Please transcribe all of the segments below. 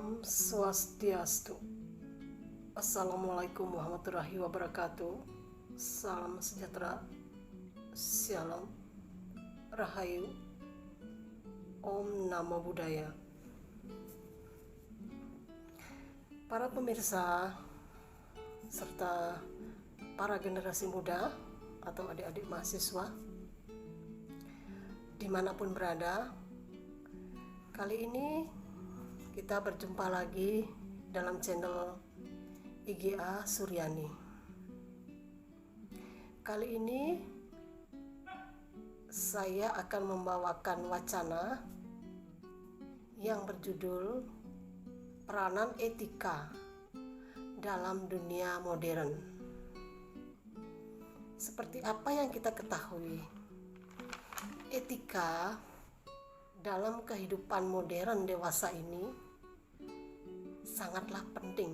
Om Swastiastu. Assalamualaikum warahmatullahi wabarakatuh. Salam sejahtera, Shalom, Rahayu, Om Namo Buddhaya. Para pemirsa serta para generasi muda atau adik-adik mahasiswa dimanapun berada, kali ini kita berjumpa lagi dalam channel IGA Suryani. Kali ini saya akan membawakan wacana yang berjudul Peranan Etika dalam Dunia Modern. Seperti apa yang kita ketahui, etika dalam kehidupan modern dewasa ini sangatlah penting,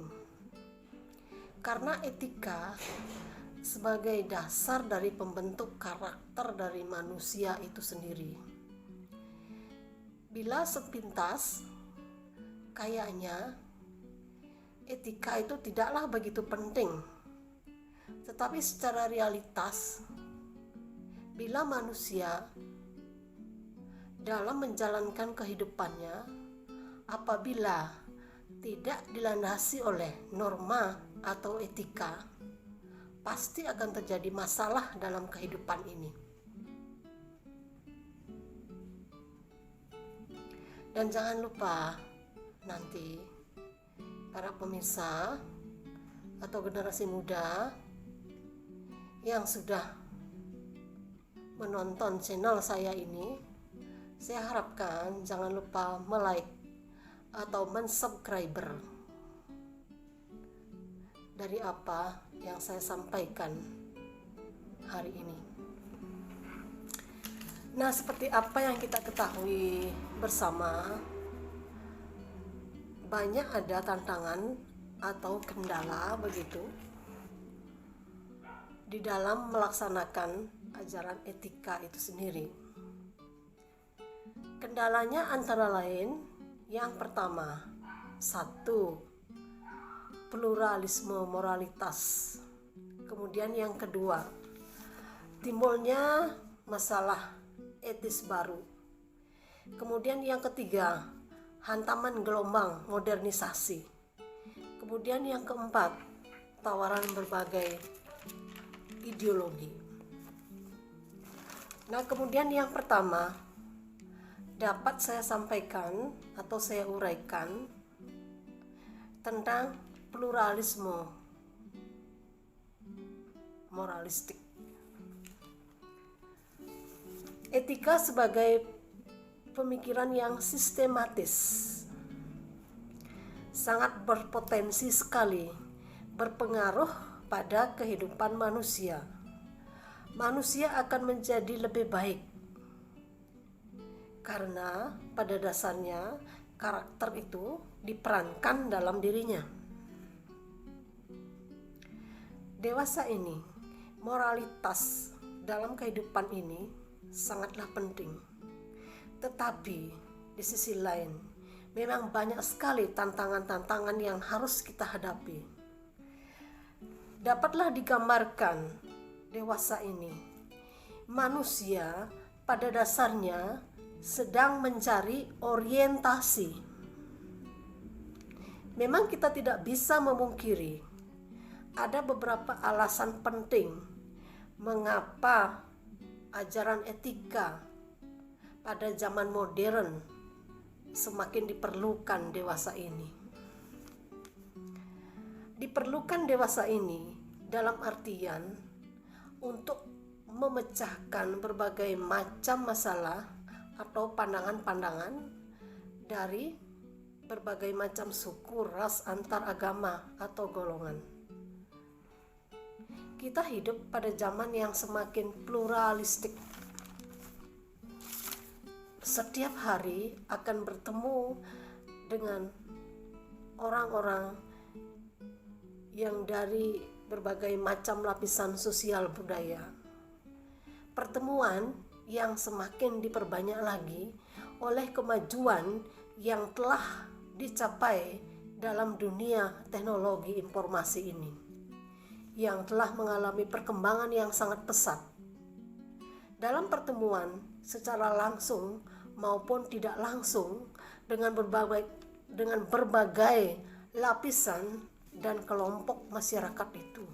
karena etika sebagai dasar dari pembentuk karakter dari manusia itu sendiri. Bila sepintas kayaknya etika itu tidaklah begitu penting, tetapi secara realitas bila manusia dalam menjalankan kehidupannya, apabila tidak dilandasi oleh norma atau etika, pasti akan terjadi masalah dalam kehidupan ini. Dan jangan lupa nanti para pemirsa atau generasi muda yang sudah menonton channel saya ini, saya harapkan jangan lupa like atau mensubscriber dari apa yang saya sampaikan hari ini. Nah, seperti apa yang kita ketahui bersama, banyak ada tantangan atau kendala begitu di dalam melaksanakan ajaran etika itu sendiri. Kendalanya antara lain, yang pertama, 1, pluralisme moralitas. Kemudian yang kedua, timbulnya masalah etis baru. Kemudian yang ketiga, hantaman gelombang modernisasi. Kemudian yang keempat, tawaran berbagai ideologi. Nah, kemudian yang pertama dapat saya sampaikan atau saya uraikan tentang pluralisme moralistik. Etika sebagai pemikiran yang sistematis sangat berpotensi sekali berpengaruh pada kehidupan manusia. Manusia akan menjadi lebih baik karena pada dasarnya karakter itu diperankan dalam dirinya. Dewasa ini, moralitas dalam kehidupan ini sangatlah penting. Tetapi di sisi lain, memang banyak sekali tantangan-tantangan yang harus kita hadapi. Dapatlah digambarkan dewasa ini, manusia pada dasarnya sedang mencari orientasi. Memang kita tidak bisa memungkiri ada beberapa alasan penting mengapa ajaran etika pada zaman modern semakin diperlukan dewasa ini. Diperlukan dewasa ini dalam artian untuk memecahkan berbagai macam masalah atau pandangan-pandangan dari berbagai macam suku, ras, antar agama atau golongan. Kita hidup pada zaman yang semakin pluralistik. Setiap hari akan bertemu dengan orang-orang yang dari berbagai macam lapisan sosial budaya. Pertemuan yang semakin diperbanyak lagi oleh kemajuan yang telah dicapai dalam dunia teknologi informasi ini yang telah mengalami perkembangan yang sangat pesat. Dalam pertemuan secara langsung maupun tidak langsung dengan berbagai lapisan dan kelompok masyarakat itu,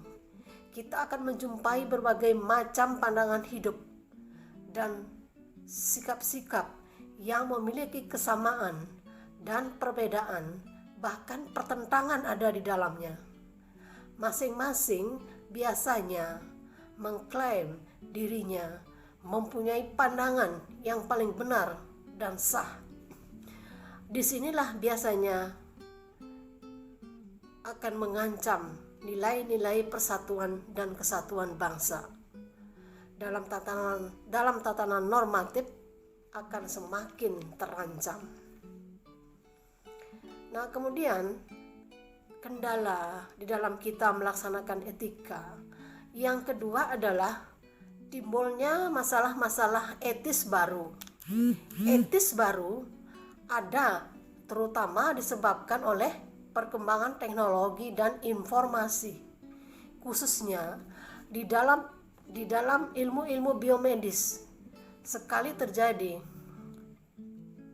kita akan menjumpai berbagai macam pandangan hidup dan sikap-sikap yang memiliki kesamaan dan perbedaan, bahkan pertentangan ada di dalamnya. Masing-masing biasanya mengklaim dirinya mempunyai pandangan yang paling benar dan sah. Disinilah biasanya akan mengancam nilai-nilai persatuan dan kesatuan bangsa. Dalam tatanan normatif akan semakin terancam. Nah, kemudian kendala di dalam kita melaksanakan etika yang kedua adalah timbulnya masalah-masalah etis baru. Etis baru ada terutama disebabkan oleh perkembangan teknologi dan informasi, khususnya di dalam ilmu-ilmu biomedis. Sekali terjadi,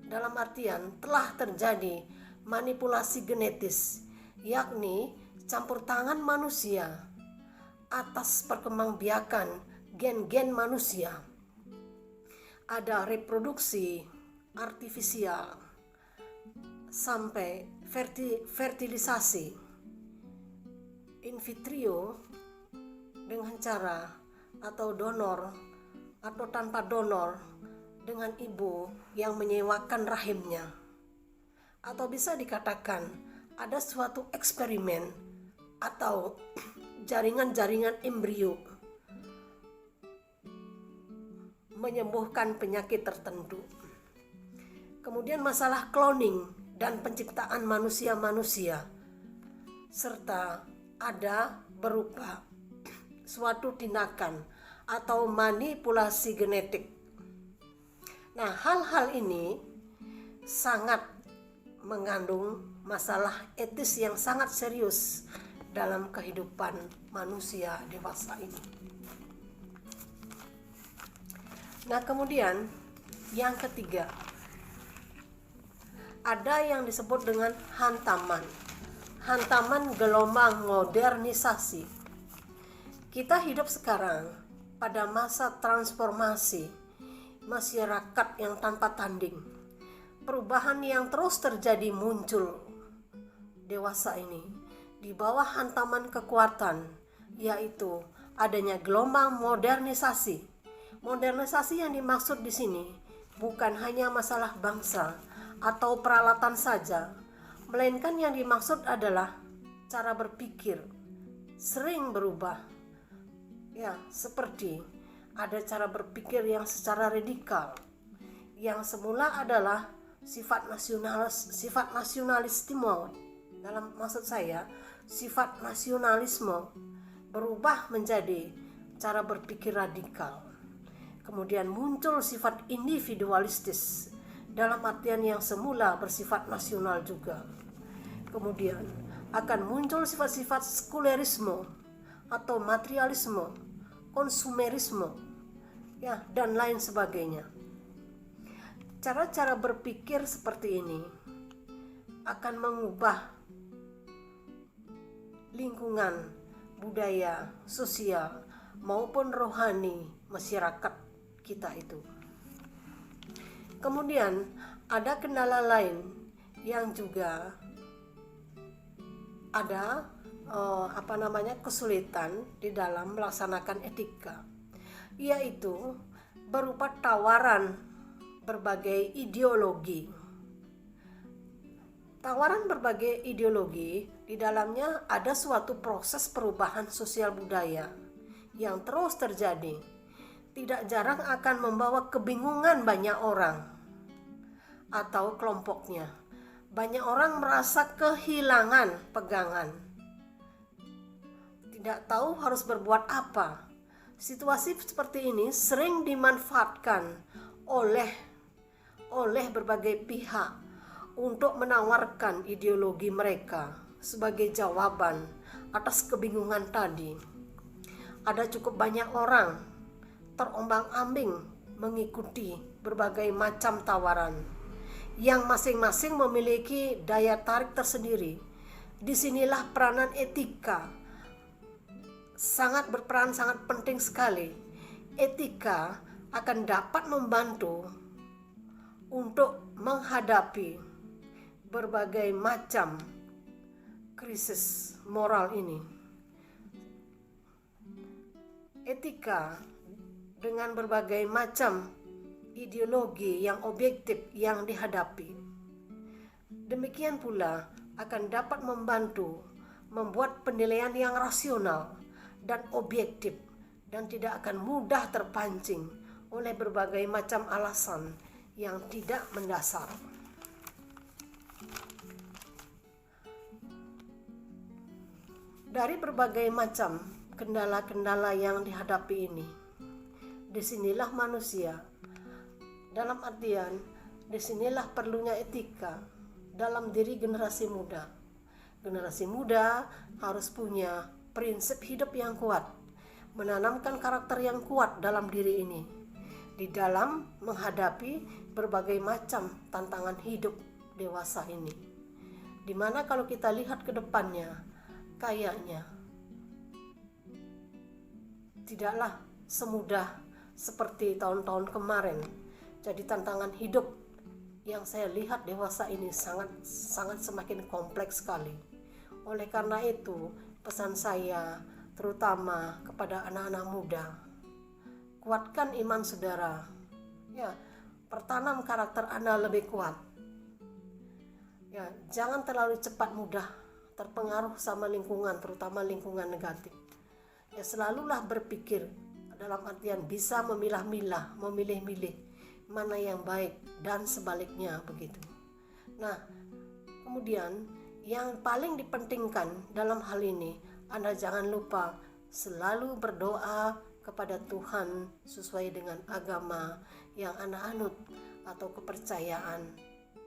dalam artian telah terjadi manipulasi genetis, yakni campur tangan manusia atas perkembangbiakan gen-gen manusia. Ada reproduksi artifisial sampai fertilisasi in vitro dengan cara atau donor atau tanpa donor dengan ibu yang menyewakan rahimnya, atau bisa dikatakan ada suatu eksperimen atau jaringan-jaringan embrio menyembuhkan penyakit tertentu. Kemudian masalah cloning dan penciptaan manusia-manusia, serta ada berupa suatu tindakan atau manipulasi genetik. Nah, hal-hal ini sangat mengandung masalah etis yang sangat serius dalam kehidupan manusia dewasa ini. Nah, kemudian yang ketiga, ada yang disebut dengan hantaman gelombang modernisasi. Kita hidup sekarang pada masa transformasi masyarakat yang tanpa tanding. Perubahan yang terus terjadi muncul dewasa ini di bawah hantaman kekuatan, yaitu adanya gelombang modernisasi. Modernisasi yang dimaksud di sini bukan hanya masalah bangsa atau peralatan saja, melainkan yang dimaksud adalah cara berpikir sering berubah. Ya, seperti ada cara berpikir yang secara radikal, yang semula adalah sifat nasionalisme. Dalam maksud saya, sifat nasionalisme berubah menjadi cara berpikir radikal. Kemudian muncul sifat individualistis dalam artian yang semula bersifat nasional juga. Kemudian akan muncul sifat-sifat sekulerisme atau materialisme, konsumerisme, ya, dan lain sebagainya. Cara-cara berpikir seperti ini akan mengubah lingkungan, budaya, sosial, maupun rohani masyarakat kita itu. Kemudian ada kendala lain yang juga ada kesulitan di dalam melaksanakan etika, yaitu berupa tawaran berbagai ideologi. Tawaran berbagai ideologi di dalamnya ada suatu proses perubahan sosial budaya yang terus terjadi. Tidak jarang akan membawa kebingungan banyak orang atau kelompoknya. Banyak orang merasa kehilangan pegangan, tidak tahu harus berbuat apa. Situasi seperti ini sering dimanfaatkan oleh berbagai pihak, untuk menawarkan ideologi mereka sebagai jawaban atas kebingungan tadi. Ada cukup banyak orang terombang-ambing mengikuti berbagai macam tawaran yang masing-masing memiliki daya tarik tersendiri. Disinilah peranan etika sangat berperan, sangat penting sekali. Etika akan dapat membantu untuk menghadapi berbagai macam krisis moral ini. Etika dengan berbagai macam ideologi yang objektif yang dihadapi, demikian pula akan dapat membantu membuat penilaian yang rasional dan objektif, dan tidak akan mudah terpancing oleh berbagai macam alasan yang tidak mendasar. Dari berbagai macam kendala-kendala yang dihadapi ini, disinilah manusia, dalam artian disinilah perlunya etika dalam diri generasi muda. Generasi muda harus punya prinsip hidup yang kuat, menanamkan karakter yang kuat dalam diri ini di dalam menghadapi berbagai macam tantangan hidup dewasa ini. Dimana kalau kita lihat ke depannya, kayaknya tidaklah semudah seperti tahun-tahun kemarin. Jadi tantangan hidup yang saya lihat dewasa ini sangat semakin kompleks sekali. Oleh karena itu, pesan saya terutama kepada anak-anak muda, kuatkan iman saudara. Ya, pertanam karakter Anda lebih kuat. Ya, jangan terlalu cepat mudah terpengaruh sama lingkungan, terutama lingkungan negatif. Ya, selalulah berpikir dalam artian bisa memilah-milah, memilih-milih mana yang baik dan sebaliknya begitu. Nah, kemudian yang paling dipentingkan dalam hal ini, Anda jangan lupa selalu berdoa kepada Tuhan sesuai dengan agama yang Anda anut atau kepercayaan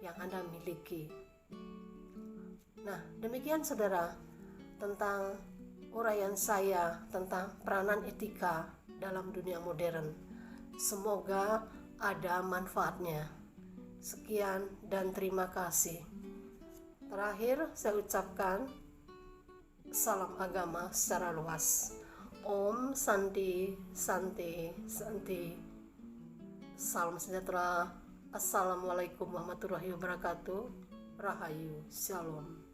yang Anda miliki. Nah, demikian saudara tentang uraian saya tentang peranan etika dalam dunia modern. Semoga ada manfaatnya. Sekian dan terima kasih. Terakhir saya ucapkan salam agama secara luas. Om Santi Santi Santi. Salam sejahtera. Assalamualaikum warahmatullahi wabarakatuh. Rahayu. Shalom.